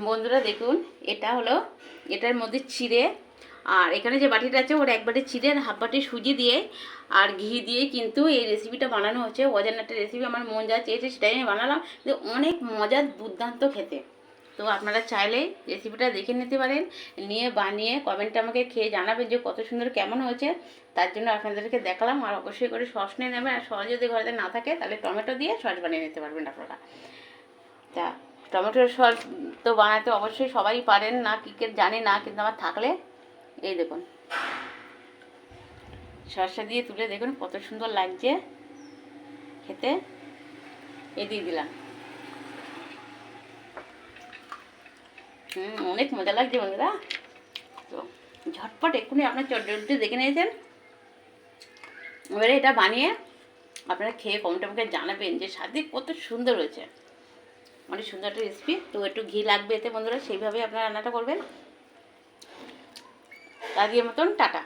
বন্ধুরা দেখুন, এটা হলো, এটার মধ্যে চিড়ে, আর এখানে যে বাটিটা আছে ওর এক বাটি চিড়ে আর হাফ বাটি সুজি দিয়ে আর ঘি দিয়ে কিন্তু এই রেসিপিটা বানানো হচ্ছে। অজানা একটা রেসিপি, আমার মন যা চেয়েছে সেটাই আমি বানালাম, কিন্তু অনেক মজার, দুর্দান্ত খেতে। তো আপনারা চাইলে রেসিপিটা দেখে নিতে পারেন, নিয়ে বানিয়ে কমেন্টে আমাকে খেয়ে জানাবেন যে কত সুন্দর কেমন হয়েছে। তার জন্য আপনাদেরকে দেখালাম। আর অবশ্যই করে সস নিয়ে নেবেন, আর সস যদি ঘরে না থাকে তাহলে টমেটো দিয়ে সস বানিয়ে নিতে পারবেন আপনারা। তা টমেটোর সস তো বানাতে অবশ্যই সবাই পারেন না, কি কে জানি না, কিন্তু আমার থাকলে এই দেখুন সসটা দিয়ে তুলে দেখুন কত সুন্দর লাগছে খেতে। এই দিয়ে দিলাম, অনেক মজা লাগছে বন্ধুরা। তো ঝটপট এক্ষুনি আপনার চটজলদি দেখে নিয়েছেন। এবারে এটা বানিয়ে আপনারা খেয়ে কমেন্টে আমাকে জানাবেন যে স্বাদে কত সুন্দর হয়েছে। অনেক সুন্দর একটা রেসিপি। তো একটু ঘি লাগবে এতে বন্ধুরা, সেইভাবে আপনারা রান্নাটা করবেন। আজকের মতন টাটা।